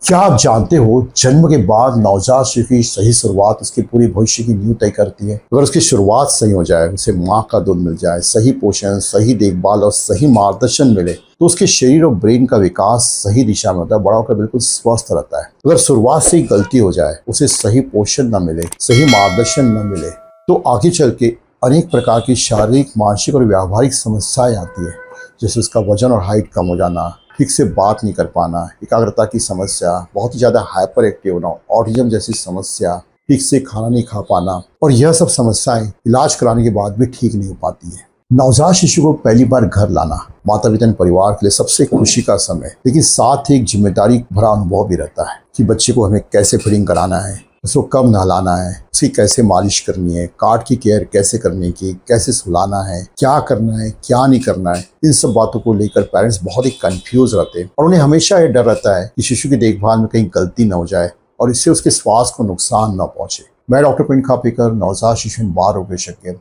क्या आप जानते हो जन्म के बाद नवजात शिशु की सही शुरुआत उसके पूरी भविष्य की नींव तय करती है। अगर उसकी शुरुआत सही हो जाए, उसे माँ का दूध मिल जाए, सही पोषण, सही देखभाल और सही मार्गदर्शन मिले तो उसके शरीर और ब्रेन का विकास सही दिशा में होता है, बड़ा होकर बिल्कुल स्वस्थ रहता है। अगर शुरुआत से ही गलती हो जाए, उसे सही पोषण न मिले, सही मार्गदर्शन न मिले तो आगे चल के अनेक प्रकार की शारीरिक, मानसिक और व्यावहारिक समस्याएं आती है। जैसे उसका वजन और हाइट कम हो जाना, ठीक से बात नहीं कर पाना, एकाग्रता की समस्या, बहुत ही ज़्यादा हाइपर एक्टिव होना, ऑटिज्म जैसी समस्या, ठीक से खाना नहीं खा पाना, और यह सब समस्याएं इलाज कराने के बाद भी ठीक नहीं हो पाती है। नवजात शिशु को पहली बार घर लाना माता पिता परिवार के लिए सबसे खुशी का समय, लेकिन साथ ही एक जिम्मेदारी भरा अनुभव भी रहता है कि बच्चे को हमें कैसे फीडिंग कराना है, उसको कब नहलाना है, उसकी कैसे मालिश करनी है, कार्ड की केयर कैसे करने की, कैसे सुलाना है, क्या करना है, क्या नहीं करना है। इन सब बातों को लेकर पेरेंट्स बहुत ही कंफ्यूज रहते हैं और उन्हें हमेशा ये डर रहता है कि शिशु की देखभाल में कहीं गलती न हो जाए और इससे उसके स्वास्थ्य को नुकसान न पहुंचे। मैं डॉक्टर प्रिंट खापेकर, नवजात शिशु एवं बाल रोग विशेषज्ञ।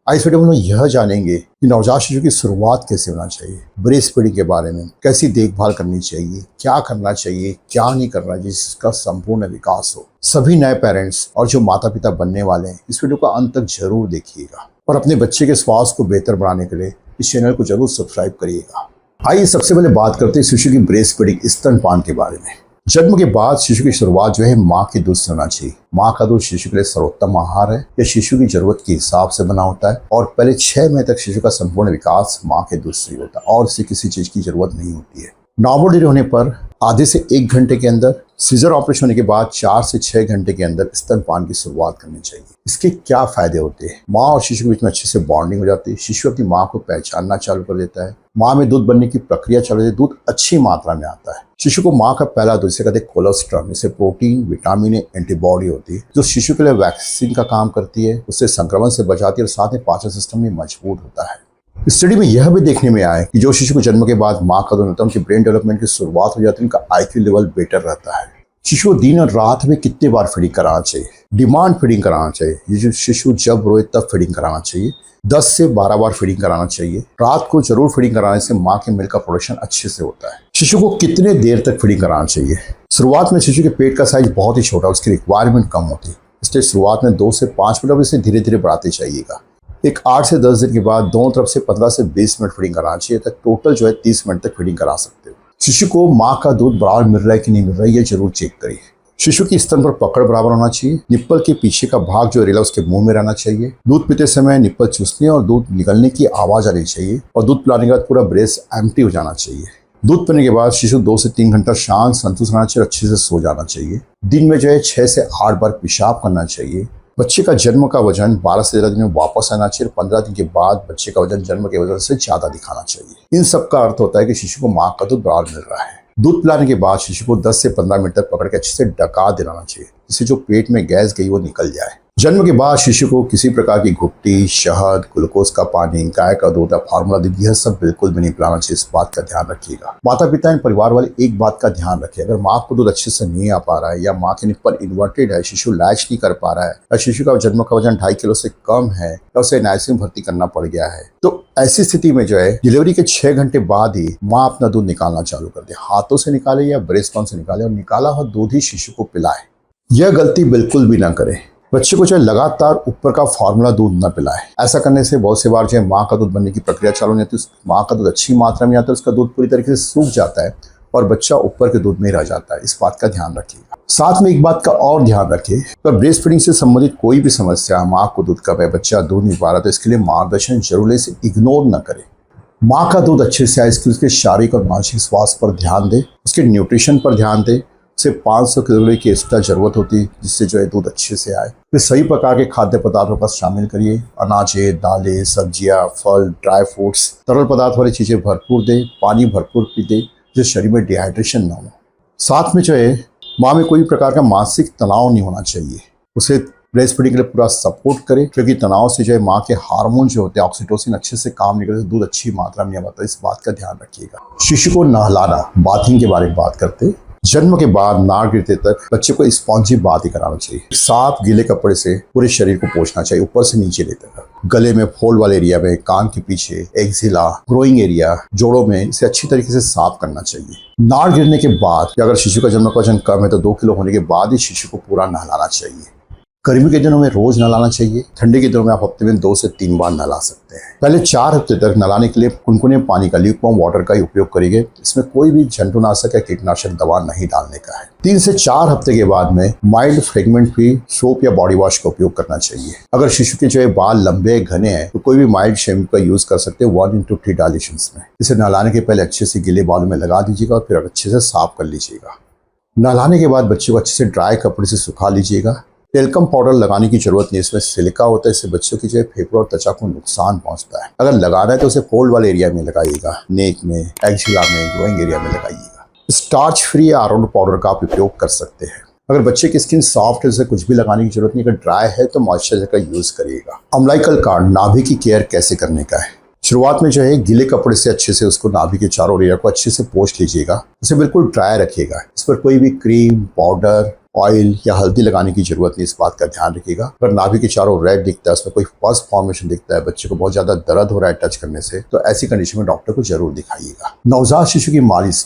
आज वीडियो में यह जानेंगे कि नवजात शिशु की शुरुआत कैसे होना चाहिए, ब्रेस्ट फीडिंग के बारे में, कैसी देखभाल करनी चाहिए, क्या करना चाहिए, क्या नहीं करना चाहिए जिसका संपूर्ण विकास हो। सभी नए पेरेंट्स और जो माता पिता बनने वाले हैं इस वीडियो को अंत तक जरूर देखिएगा और अपने बच्चे के स्वास्थ्य को बेहतर बनाने के लिए इस चैनल को जरूर सब्सक्राइब करिएगा। आइए सबसे पहले बात करते हैं शिशु की ब्रेस्ट फीडिंग, स्तनपान के बारे में। जन्म के बाद शिशु की शुरुआत जो है माँ के दूध से होना चाहिए। माँ का दूध शिशु के लिए सर्वोत्तम आहार है। यह शिशु की जरूरत के हिसाब से बना होता है और पहले 6 महीने तक शिशु का संपूर्ण विकास माँ के दूध से ही होता है और इसे किसी चीज की जरूरत नहीं होती है। नॉर्मल डिलीवरी होने पर आधे से 1 घंटे के अंदर, सीजर ऑपरेशन होने के बाद 4 से 6 घंटे के अंदर स्तनपान की शुरुआत करनी चाहिए। इसके क्या फायदे होते हैं? माँ और शिशु के बीच में अच्छे से बॉन्डिंग हो जाती है। शिशु अपनी माँ को पहचानना चालू कर देता है। माँ में दूध बनने की प्रक्रिया चालू होती है। दूध अच्छी मात्रा में आता है। शिशु को माँ का पहला दूध, इसे कहते हैं कोलोस्ट्रम, इससे प्रोटीन, विटामिन, एंटीबॉडी होती है जो शिशु के लिए वैक्सीन का काम करती है, उससे संक्रमण से बचाती है और साथ ही पाचन सिस्टम भी मजबूत होता है। स्टडी में यह भी देखने में आया कि जो शिशु को जन्म के बाद माँ का दूध होता है उनकी ब्रेन डेवलपमेंट की शुरुआत हो जाती है, उनका IQ लेवल बेटर रहता है। शिशु को दिन और रात में कितने बार फीडिंग कराना चाहिए? डिमांड फीडिंग कराना चाहिए। ये जो शिशु जब रोए तब फीडिंग कराना चाहिए। 10 से 12 बार फीडिंग कराना चाहिए। रात को जरूर फीडिंग कराने से माँ के मिल्क का प्रोडक्शन अच्छे से होता है। शिशु को कितने देर तक फीडिंग कराना चाहिए? शुरुआत में शिशु के पेट का साइज बहुत ही छोटा, उसकी रिक्वायरमेंट कम होती है, इसलिए शुरुआत में 2 से 5 मिनट, इसे धीरे धीरे बढ़ाते चाहिएगा। एक 8 से 10 दिन के बाद दोनों तरफ से 15 से 20 मिनट फीडिंग कराना चाहिए, तक टोटल जो है 30 मिनट तक फीडिंग करा सकते हो। शिशु को माँ का दूध बराबर मिल रहा है कि नहीं मिल रहा है, ये जरूर चेक करिए। शिशु की स्तन पर पकड़ बराबर होना चाहिए। निप्पल के पीछे का भाग जो रेला उसके मुंह में रहना चाहिए। दूध पीते समय निप्पल चूसने और दूध निकलने की आवाज आनी चाहिए और दूध पिलाने के बाद पूरा ब्रेस्ट एम्प्टी हो जाना चाहिए। दूध पीने के बाद शिशु 2 से 3 घंटा शांत संतुष्ट रहना चाहिए, अच्छे से सो जाना चाहिए। दिन में जो है 6 से 8 बार पेशाब करना चाहिए। बच्चे का जन्म का वजन 12 से 13 दिन में वापस आना चाहिए। 15 दिन के बाद बच्चे का वजन जन्म के वजन से ज्यादा दिखाना चाहिए। इन सब का अर्थ होता है कि शिशु को माँ का दूध बराबर मिल रहा है। दूध पिलाने के बाद शिशु को 10 से 15 मिनट तक पकड़ के अच्छे से ढका दिलाना चाहिए, जिससे जो पेट में गैस गई वो निकल जाए। जन्म के बाद शिशु को किसी प्रकार की घुट्टी, शहद, ग्लूकोज का पानी, गाय का दूध या फार्मूला दूध, यह सब बिल्कुल भी नहीं पिलाना चाहिए। इस बात का ध्यान रखिएगा। माता पिता एवं परिवार वाले एक बात का ध्यान रखें, अगर माँ को दूध अच्छे से नहीं आ पा रहा है या माँ के निप्पल इन्वर्टेड है, शिशु लैच नहीं कर पा रहा है या शिशु का जन्म का वजन 2.5 किलो से कम है या उसे NICU में भर्ती करना पड़ गया है, तो ऐसी स्थिति में जो है डिलीवरी के 6 घंटे बाद ही माँ अपना दूध निकालना चालू कर दे। हाथों से निकाले या ब्रेस्ट पंप से निकाले और निकाला हुआ दूध ही शिशु को पिलाए। यह गलती बिल्कुल भी ना करें। बच्चे को जो है लगातार ऊपर का फार्मूला दूध न पिलाए। ऐसा करने से बहुत से बार जो है माँ का दूध बनने की प्रक्रिया चालू नहीं होती, माँ का दूध अच्छी मात्रा में आता है, उसका दूध पूरी तरीके से सूख जाता है और बच्चा ऊपर के दूध में रह जाता है। इस बात का ध्यान रखिएगा। साथ में एक बात का और ध्यान रखें, तो ब्रेस्ट फीडिंग से संबंधित कोई भी समस्या, माँ को दूध कब है, बच्चा दूध नहीं पा रहा, तो इसके लिए मार्गदर्शन जरूर, इसे इग्नोर न करें। माँ का दूध अच्छे से आए इसके उसके शारीरिक और मानसिक स्वास्थ्य पर ध्यान दें, उसके न्यूट्रिशन पर ध्यान दें। उसे 500 कैलोरी की एक्स्ट्रा जरूरत होती है जिससे जो है दूध अच्छे से आए। फिर सही प्रकार के खाद्य पदार्थों का शामिल करिए। अनाजें, दालें, सब्जियां, फल, ड्राई फ्रूट्स, तरल पदार्थ वाली चीज़ें भरपूर दें। पानी भरपूर पी दें, जो शरीर में डिहाइड्रेशन ना हो। साथ में जो है माँ में कोई प्रकार का मानसिक तनाव नहीं होना चाहिए। उसे ब्रेस्ट फीडिंग के लिए पूरा सपोर्ट करें, क्योंकि तनाव से जो है माँ के हार्मोन जो होते हैं ऑक्सीटोसिन अच्छे से काम नहीं करते, दूध अच्छी मात्रा में नहीं आता। इस बात का ध्यान रखिएगा। शिशु को नहलाना, बाथिंग के बारे में बात करते हैं। जन्म के बाद नाक गिरते तक बच्चे को स्पॉन्जी बात ही कराना चाहिए। साफ गीले कपड़े से पूरे शरीर को पोंछना चाहिए, ऊपर से नीचे लेते तक। गले में, फोल्ड वाले एरिया में, कान के पीछे, एक्सिला, ग्रोइंग एरिया, जोड़ों में इसे अच्छी तरीके से साफ करना चाहिए। नाक गिरने के बाद अगर शिशु का जन्म का वजन कम है तो 2 किलो होने के बाद ही शिशु को पूरा नहलाना चाहिए। गर्मी के दिनों में रोज नहलाना चाहिए। ठंडी के दिनों में आप हफ्ते में 2 से 3 बार नहला सकते हैं। पहले 4 हफ्ते तक नहलाने के लिए कुनकुने पानी का, ल्यूकवार्म वाटर का ही उपयोग करेंगे। इसमें कोई भी जंतुनाशक या कीटनाशक दवा नहीं डालने का है। 3 से 4 हफ्ते के बाद में माइल्ड फ्रेगमेंट फ्री सोप या बॉडी वॉश का उपयोग करना चाहिए। अगर शिशु के बाल लंबे घने हैं तो कोई भी माइल्ड शैम्पू का यूज कर सकते हैं 1 into 3 डाइल्यूशंस में। इसे नहलाने के पहले अच्छे से गीले बालों में लगा दीजिएगा और फिर अच्छे से साफ कर लीजिएगा। नहलाने के बाद बच्चे को अच्छे से ड्राई कपड़े से सुखा लीजिएगा। टेल्कम पाउडर लगाने की जरूरत नहीं, इसमें सिलिका होता है, इससे बच्चों की फेफड़ों और त्वचा को नुकसान पहुंचता है। अगर लगाना है तो उसे फोल्ड वाले एरिया में लगाइएगा, नेक में, एक्सिला में, ग्रोइंग एरिया में लगाइएगा। स्टार्च फ्री या अराउंड पाउडर का आप उपयोग कर सकते हैं। अगर बच्चे की स्किन सॉफ्ट है, उसे कुछ भी लगाने की जरूरत नहीं। अगर ड्राई है तो मॉइस्चराइजर का यूज करिएगा। अम्बिलिकल कॉर्ड, नाभि की केयर कैसे करने का है। शुरुआत में गीले कपड़े से अच्छे से उसको नाभि के चारों एरिया को अच्छे से पोंछ लीजिएगा। उसे बिल्कुल ड्राई रखिएगा। इस पर कोई भी क्रीम, पाउडर, ऑयल या हल्दी लगाने की जरूरत नहीं। इस बात का ध्यान रखिएगा। अगर नाभि के चारों रेड दिखता है, उसमें कोई पस फॉर्मेशन दिखता है, बच्चे को बहुत ज्यादा दर्द हो रहा है टच करने से, तो ऐसी कंडीशन में डॉक्टर को जरूर दिखाइएगा। नवजात शिशु की मालिश,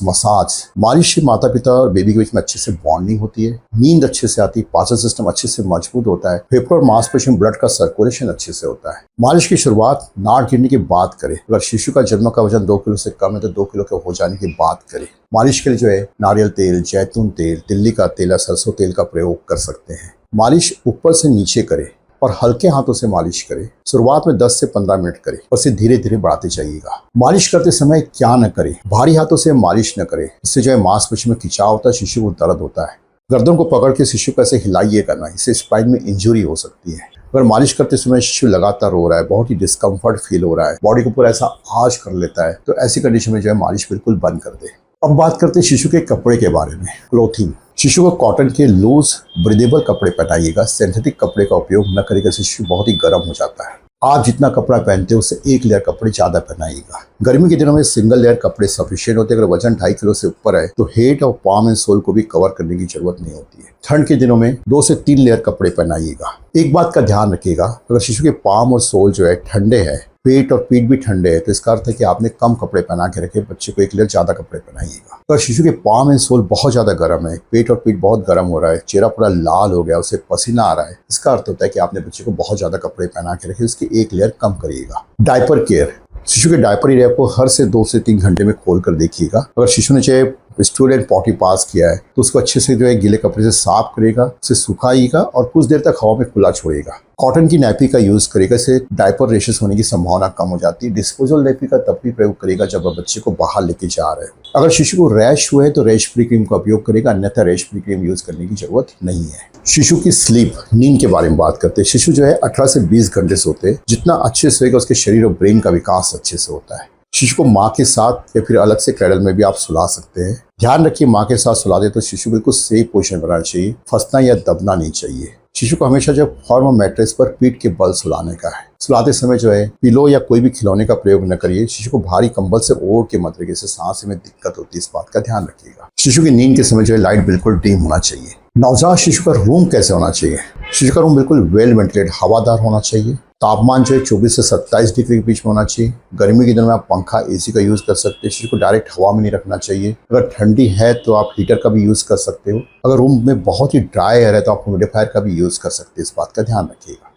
मालिश से माता पिता और बेबी के बीच में अच्छे से बॉन्डिंग होती है, नींद अच्छे से आती है, पाचन सिस्टम अच्छे से मजबूत होता है, फेफड़ों और मांसपेशियों में ब्लड का सर्कुलेशन अच्छे से होता है। मालिश की शुरुआत नाक गिरने की बात करें। अगर शिशु का जन्म का वजन 2 किलो से कम है तो 2 किलो के हो जाने की बात करें। मालिश के लिए नारियल तेल, जैतून तेल, तिल्ली का तेल या सरसों तेल का प्रयोग कर सकते हैं। मालिश ऊपर से नीचे करें और हल्के हाथों से मालिश करें। शुरुआत में 10 से 15 मिनट करें और इसे धीरे धीरे बढ़ाते जाइएगा। मालिश करते समय क्या न करें, भारी हाथों से मालिश न करें। इससे मांसपेशी में खिंचाव होता है, शिशु को दर्द होता है। गर्दन को पकड़ के शिशु को ऐसे हिलाइएगा ना, इससे स्पाइन में इंजुरी हो सकती है। अगर मालिश करते समय शिशु लगातार रो रहा है, बहुत ही डिस्कम्फर्ट फील हो रहा है, बॉडी को पूरा ऐसा आंच कर लेता है, तो ऐसी कंडीशन में मालिश बिल्कुल बंद कर दे। अब बात करते हैं शिशु के कपड़े के बारे में। क्लोथिंग, शिशु को कॉटन के लूज ब्रीदेबल कपड़े पहनाइएगा। सिंथेटिक कपड़े का उपयोग न करेगा, शिशु बहुत ही गर्म हो जाता है। आप जितना कपड़ा पहनते हो उससे 1 लेयर कपड़े ज्यादा पहनाइएगा। गर्मी के दिनों में सिंगल लेयर कपड़े सफिशिएंट होते हैं। अगर वजन 2.5 किलो से ऊपर है तो हेड और पाम एंड सोल को भी कवर करने की जरूरत नहीं होती है। ठंड के दिनों में 2 से 3 लेयर कपड़े पहनाइएगा। एक बात का ध्यान रखिएगा, अगर शिशु के पाम और सोल ठंडे हैं, पेट और पीठ भी ठंडे है, तो इसका अर्थ है कि आपने कम कपड़े पहना के रखे। बच्चे को 1 लेयर ज्यादा कपड़े पहनाइएगा। अगर शिशु के पाम एंड सोल बहुत ज्यादा गर्म है, पेट और पीठ बहुत गर्म हो रहा है, चेहरा पूरा लाल हो गया, उसे पसीना आ रहा है, इसका अर्थ होता है कि आपने बच्चे को बहुत ज्यादा कपड़े पहना के रखे। इसकी 1 लेयर कम करिएगा। डायपर केयर, शिशु के डायपर एरिया को हर से 2 से 3 घंटे में खोल कर देखिएगा। अगर शिशु ने स्टूडेंट पॉटी पास किया है तो उसको अच्छे से गीले कपड़े से साफ करेगा, उसे सुखाइएगा और कुछ देर तक हवा में खुला छोड़ेगा। कॉटन की नैपी का यूज करेगा, इससे डायपर रेशेस होने की संभावना कम हो जाती है। डिस्पोजल नैपी का तब भी प्रयोग करेगा जब आप बच्चे को बाहर लेके जा रहे हो। अगर शिशु को रैश हुआ है तो रैश फ्री क्रीम का उपयोग करेगा, अन्यथा रैश फ्री क्रीम यूज करने की जरूरत नहीं है। शिशु की स्लीप, नींद के बारे में बात करते हैं। शिशु 18 से 20 घंटे सोते हैं। जितना अच्छे से सोएगा उसके शरीर और ब्रेन का विकास अच्छे से होता है। शिशु को माँ के साथ या फिर अलग से क्रैडल में भी आप सुला सकते हैं। ध्यान रखिए, माँ के साथ सुला दे तो शिशु बिल्कुल सेफ पोजीशन बनाना चाहिए, फंसना या दबना नहीं चाहिए। शिशु को हमेशा फॉर्म मैट्रेस पर पीठ के बल सुलाने का है। सुलाते समय पिलो या कोई भी खिलौने का प्रयोग न करिए। शिशु को भारी कंबल से ओढ़ के मत रखिए, इससे सांस में दिक्कत होती है, इस बात का ध्यान रखिएगा। शिशु की नींद के समय लाइट बिल्कुल डिम होना चाहिए। नवजात शिशु का रूम कैसे होना चाहिए? शिशु का रूम बिल्कुल वेल वेंटिलेट, हवादार होना चाहिए। तापमान 24 से 27 डिग्री के बीच में होना चाहिए। गर्मी के दिनों में आप पंखा, एसी का यूज कर सकते हैं। शिशु को डायरेक्ट हवा में नहीं रखना चाहिए। अगर ठंडी है तो आप हीटर का भी यूज कर सकते हो। अगर रूम में बहुत ही ड्राई एयर है तो आप ह्यूमिडिफायर का भी यूज कर सकते हैं, इस बात का ध्यान रखिएगा।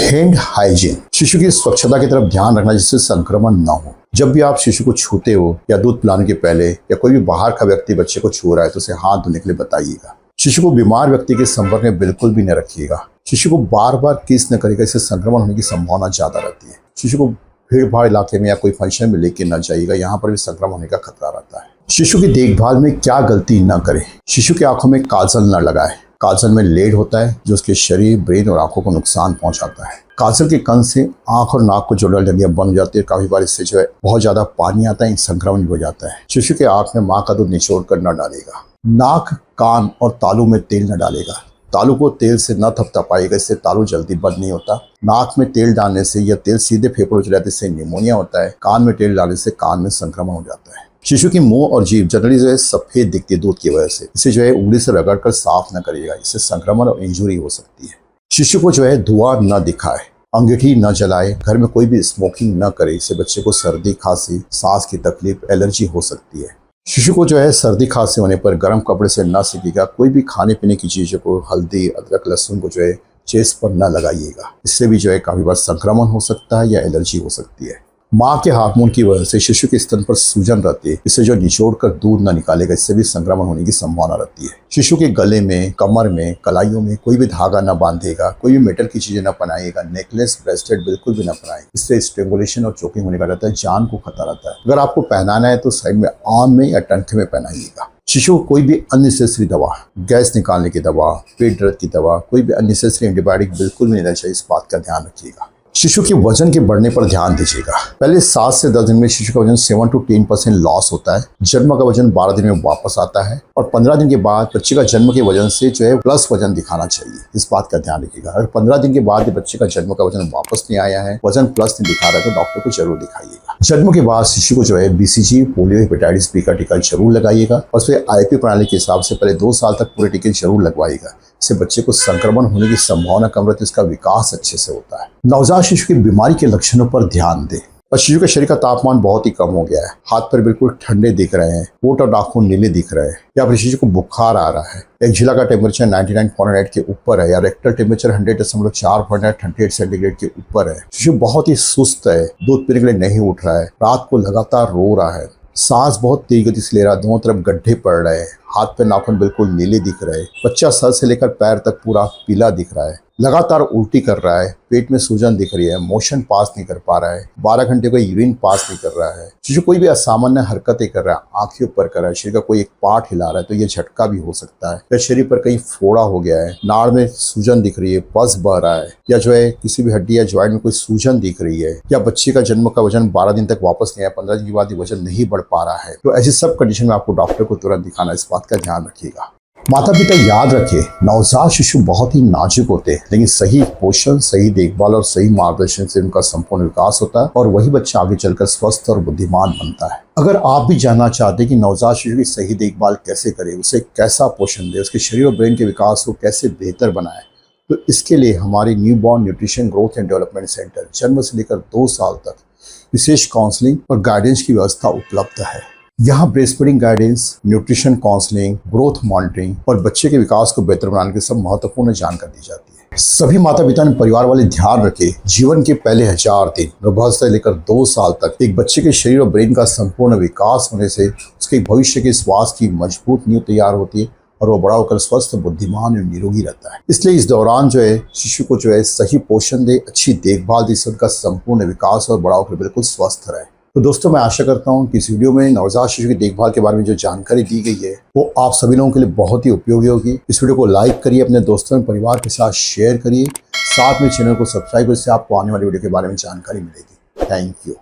हैंड हाइजीन, शिशु की स्वच्छता की तरफ ध्यान रखना जिससे संक्रमण न हो। जब भी आप शिशु को छूते हो या दूध पिलाने के पहले या कोई भी बाहर का व्यक्ति बच्चे को छू रहा है तो उसे हाथ धोने के लिए बताइएगा। शिशु को बीमार व्यक्ति के संपर्क में बिल्कुल भी न रखिएगा। शिशु को बार बार किस न करेगा, इससे संक्रमण होने की संभावना ज्यादा रहती है। शिशु को भीड़ भाड़ इलाके में या कोई फंक्शन में लेके न जाइएगा, यहाँ पर भी संक्रमण होने का खतरा रहता है। शिशु की देखभाल में क्या गलती न करें? शिशु की आंखों में काजल न लगाए। काजल में लेड होता है जो उसके शरीर, ब्रेन और आंखों को नुकसान पहुंचाता है। काजल के कंस से आंख और नाक को जोड़ने जलियां बन जाती है। काफी बार इससे बहुत ज्यादा पानी आता है, संक्रमण भी हो जाता है। शिशु के आंख में माँ का दूध निचोड़ कर न डालेगा। नाक, कान और तालू में तेल न डालेगा। तालू को तेल से न थपथपाएगा, इससे तालू जल्दी बंद नहीं होता। नाक में तेल डालने से यह तेल सीधे फेफड़ों चले जाते, इससे निमोनिया होता है। कान में तेल डालने से कान में संक्रमण हो जाता है। शिशु की मुंह और जीभ जनरली जो है सफेद दिखती है दूध की वजह से। इसे जो है उंगली से रगड़कर साफ न करिएगा, इससे संक्रमण और इंजुरी हो सकती है। शिशु को जो है धुआं न दिखाए, अंगीठी न जलाए, घर में कोई भी स्मोकिंग न करे, इससे बच्चे को सर्दी, खांसी, सांस की तकलीफ, एलर्जी हो सकती है। शिशु को जो है सर्दी खांसी होने पर गर्म कपड़े से न सेकिएगा। कोई भी खाने पीने की चीज़ों को, हल्दी, अदरक, लहसुन को जो है चेस्ट पर न लगाइएगा, इससे भी जो है काफ़ी बार संक्रमण हो सकता है या एलर्जी हो सकती है। माँ के हार्मोन की वजह से शिशु के स्तन पर सूजन रहती है, इसे जो निचोड़ कर दूध न निकालेगा, इससे भी संक्रमण होने की संभावना रहती है। शिशु के गले में, कमर में, कलाइयों में कोई भी धागा न बांधेगा, कोई भी मेटल की चीजें न पहनाएगा, नेकलेस, ब्रेसलेट बिल्कुल भी न पहनाए, इससे स्ट्रेंगुलेशन और चोकिंग होने का रहता है, जान को खतरा रहता है। अगर आपको पहनाना है तो साइड में आर्म में या टंके में पहनाइएगा। शिशु को कोई भी अननेसेसरी दवा, गैस निकालने की दवा, पेट दर्द की दवा, कोई भी अननेसेसरी एंटीबायोटिक बिल्कुल भी नहीं देना चाहिए, इस बात का ध्यान रखिएगा। शिशु के वजन के बढ़ने पर ध्यान दीजिएगा। पहले 7 से 10 दिन में शिशु का वजन 7 to 10% लॉस होता है। जन्म का वजन 12 दिन में वापस आता है और 15 दिन के बाद बच्चे का जन्म के वजन से जो है प्लस वजन दिखाना चाहिए, इस बात का ध्यान रखिएगा। अगर 15 दिन के बाद बच्चे का जन्म का वजन वापस नहीं आया है, वजन प्लस नहीं दिखा रहा है, तो डॉक्टर को जरूर दिखाइएगा। जन्म के बाद शिशु को जो है BCG, पोलियो, हेपेटाइटिस बी का टीका जरूर लगाइएगा और फिर IP प्रणाली के हिसाब से पहले 2 साल तक पूरे टीके जरूर लगवाइएगा। इससे बच्चे को संक्रमण होने की संभावना कम रहती है, इसका विकास अच्छे से होता है। नवजात शिशु की बीमारी के लक्षणों पर ध्यान दें। और शिशु के शरीर का तापमान बहुत ही कम हो गया है, हाथ पैर बिल्कुल ठंडे दिख रहे हैं, होंठ और नाखून नीले दिख रहे हैं, या फिर शिशु को बुखार आ रहा है, एक्जिला का टेम्परेचर 99.8 के ऊपर है, या रेक्टल टेम्परेचर 100.4 38 सेंटीग्रेड के ऊपर है। शिशु बहुत ही सुस्त है, दूध पीने के लिए नहीं उठ रहा है, रात को लगातार रो रहा है, सांस बहुत तेज गति से ले रहा है, दोनों तरफ गड्ढे पड़ रहे हैं, हाथ पे नाखून बिल्कुल नीले दिख रहे हैं, बच्चा सर से लेकर पैर तक पूरा पीला दिख रहा है, लगातार उल्टी कर रहा है, पेट में सूजन दिख रही है, मोशन पास नहीं कर पा रहा है, 12 घंटे को यूरिन पास नहीं कर रहा है, शिशु कोई भी असामान्य हरकतें कर रहा है, आंखें ऊपर कर रहा है, शरीर का कोई एक पार्ट हिला रहा है, तो ये झटका भी हो सकता है। या शरीर पर कहीं फोड़ा हो गया है, नाड़ में सूजन दिख रही है, पस बह रहा है, या जो है किसी भी हड्डी या ज्वाइंट में कोई सूजन दिख रही है, या बच्चे का जन्म का वजन 12 दिन तक वापस नहीं आया, 15 दिन के बाद ये वजन नहीं बढ़ पा रहा है, तो ऐसी सब कंडीशन में आपको डॉक्टर को तुरंत दिखाना, इस बात का ध्यान रखिएगा। माता पिता याद रखें, नवजात शिशु बहुत ही नाजुक होते हैं, लेकिन सही पोषण, सही देखभाल और सही मार्गदर्शन से उनका संपूर्ण विकास होता है और वही बच्चा आगे चलकर स्वस्थ और बुद्धिमान बनता है। अगर आप भी जानना चाहते हैं कि नवजात शिशु की सही देखभाल कैसे करें, उसे कैसा पोषण दें, उसके शरीर और ब्रेन के विकास को कैसे बेहतर बनाएं, तो इसके लिए हमारे newborn nutrition growth and development centre जन्म से लेकर 2 साल तक विशेष काउंसलिंग और गाइडेंस की व्यवस्था उपलब्ध है। यहाँ breast feeding guidance, nutrition counselling, growth monitoring और बच्चे के विकास को बेहतर बनाने की सब महत्वपूर्ण जानकारी दी जाती है। सभी माता पिता ने परिवार वाले ध्यान रखें, जीवन के पहले 1000 दिन गर्भावस्था से लेकर 2 साल तक एक बच्चे के शरीर और ब्रेन का संपूर्ण विकास होने से उसके भविष्य के स्वास्थ्य की मजबूत नींव तैयार होती है और वो बड़ा होकर स्वस्थ, बुद्धिमान और निरोगी रहता है। इसलिए इस दौरान जो है शिशु को जो है सही पोषण दे, अच्छी देखभाल दे, इससे उनका संपूर्ण विकास और बड़ा होकर बिल्कुल स्वस्थ रहे। तो दोस्तों, मैं आशा करता हूं कि इस वीडियो में नवजात शिशु की देखभाल के बारे में जो जानकारी दी गई है वो आप सभी लोगों के लिए बहुत ही उपयोगी होगी। इस वीडियो को लाइक करिए, अपने दोस्तों और परिवार के साथ शेयर करिए, साथ में चैनल को सब्सक्राइब करिए, इससे आपको आने वाली वीडियो के बारे में जानकारी मिलेगी। Thank you.